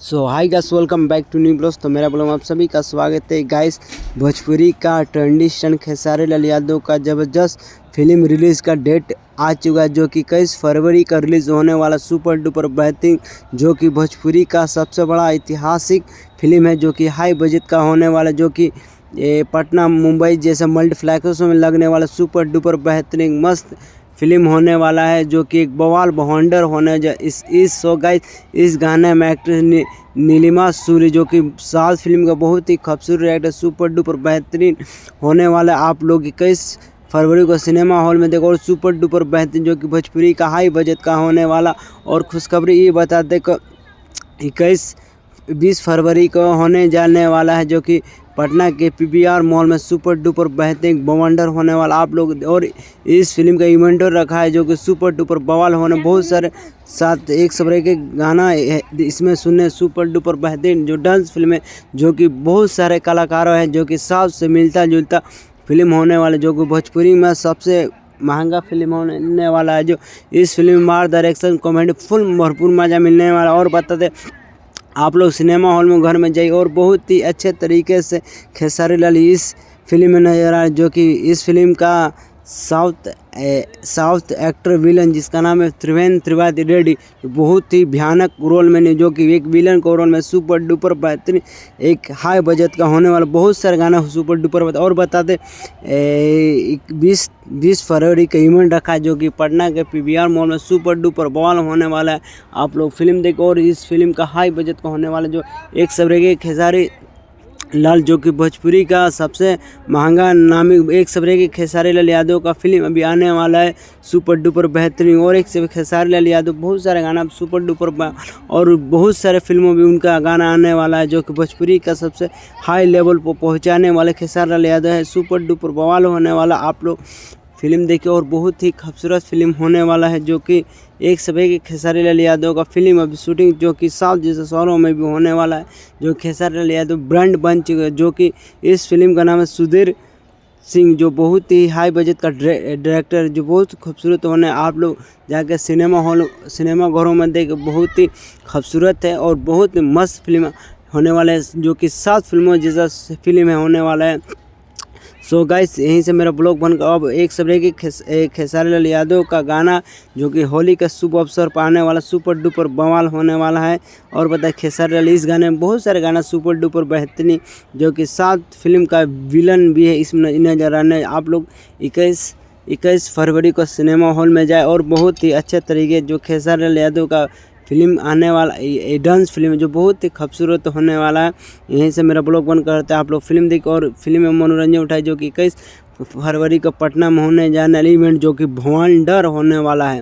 So hi guys, welcome back to new blogs. तो मेरा blog आप सभी का स्वागत है गाइस। भोजपुरी का ट्रेंडी स्टार खेसारी लाल यादव का ज़बरदस्त फिल्म रिलीज़ का डेट आ चुका है, जो कि 21 फरवरी का रिलीज़ होने वाला सुपर डुपर बेहतरीन, जो कि भोजपुरी का सबसे बड़ा ऐतिहासिक फिल्म है, जो कि हाई बजट का होने वाला, जो कि पटना मुंबई जैसे मल्टीप्लेक्सों में लगने वाला सुपर डुपर बेहतरीन मस्त फिल्म होने वाला है, जो कि एक बवाल बवंडर होने जा इस शो गाइस। इस गाने में एक्ट्रेस नीलिमा सूरी, जो कि साउथ फिल्म का बहुत ही खूबसूरत एक्टर, सुपर डुपर बेहतरीन होने वाला। आप लोग 21 फरवरी को सिनेमा हॉल में देखो। और सुपर डुपर बेहतरीन, जो कि भोजपुरी का हाई बजट का होने वाला। और खुशखबरी ये बताते कि 20 फरवरी को होने जाने वाला है, जो कि पटना के पीवीआर मॉल में सुपर डुपर बेहतरीन बवंडर होने वाला। आप लोग और इस फिल्म का इवेंटर रखा है, जो कि सुपर डुपर बवाल होने, बहुत सारे साथ एक सब्रे के गाना इसमें सुनने, सुपर डुपर बेहतरीन जो डांस फिल्म है, जो कि बहुत सारे कलाकारों हैं, जो कि साउथ से मिलता जुलता फिल्म होने वाला, जो कि भोजपुरी में सबसे महंगा फिल्म होने वाला है। जो इस फिल्म में मार डायरेक्शन कॉमेडी फुल भरपूर मज़ा मिलने वाला। और बताते आप लोग सिनेमा हॉल में घर में जाइए। और बहुत ही अच्छे तरीके से खेसारी लाल इस फिल्म में नजर आ रहा है, जो कि इस फिल्म का साउथ एक्टर विलन जिसका नाम है त्रिवेंद्र त्रिवेदी रेड्डी, बहुत ही भयानक रोल में, जो कि एक विलन को रोल में सुपर डुपर बेहतरीन एक हाई बजट का होने वाला। बहुत सारे गाना सुपर डुपर। और बताते 20 फरवरी का इवेंट रखा है, जो कि पटना के पीवीआर मॉल में सुपर डुपर बवाल होने वाला है। आप लोग फिल्म देखो। और इस फिल्म का हाई बजट का होने वाला, जो एक सबरे खेसारी लाल, जो कि भोजपुरी का सबसे महंगा नामी एक सबरे के खेसारी लाल यादव का फिल्म अभी आने वाला है, सुपर डुपर बेहतरीन। और एक से खेसारी लाल यादव बहुत सारे गाना सुपर डुपर, और बहुत सारे फिल्मों में उनका गाना आने वाला है, जो कि भोजपुरी का सबसे हाई लेवल पर पहुंचाने वाले खेसारी लाल यादव है। सुपर डुपर बवाल होने वाला। आप लोग फिल्म देखिए। और बहुत ही खूबसूरत फिल्म होने वाला है, जो कि एक सभी के खेसारी लाल यादव का फिल्म अभी शूटिंग, जो कि साउथ जैसे शहरों में भी होने वाला है, जो खेसारी लाल यादव ब्रांड बन चुके हैं। जो कि इस फिल्म का नाम है सुधीर सिंह, जो बहुत ही हाई बजट का डायरेक्टर, जो बहुत खूबसूरत होने। आप लोग जाकर सिनेमा घरों में देख, बहुत ही खूबसूरत है और बहुत ही मस्त फिल्म होने वाला है, जो कि साउथ फिल्मों जैसा फिल्म है होने वाला है। सो गाइस, यहीं से मेरा ब्लॉग बनकर अब एक सबरे की खेसारी लाल यादव का गाना, जो कि होली का शुभ अवसर पर आने वाला सुपर डुपर बवाल होने वाला है। और बताए खेसारी लाल इस गाने में बहुत सारे गाना सुपर डुपर बेहतरीन, जो कि साउथ फिल्म का विलन भी है इसमें नजर आने। आप लोग 21 फरवरी को सिनेमा हॉल में जाए। और बहुत ही अच्छे तरीके जो खेसारी लाल यादव का फिल्म आने वाला, ये डांस फिल्म जो बहुत ही खूबसूरत होने वाला है। यहीं से मेरा ब्लॉग बंद करता है। आप लोग फिल्म देखो और फिल्म में मनोरंजन उठाए, जो कि 21 फरवरी को पटना में होने जाने वाला इवेंट, जो कि भवंडर होने वाला है।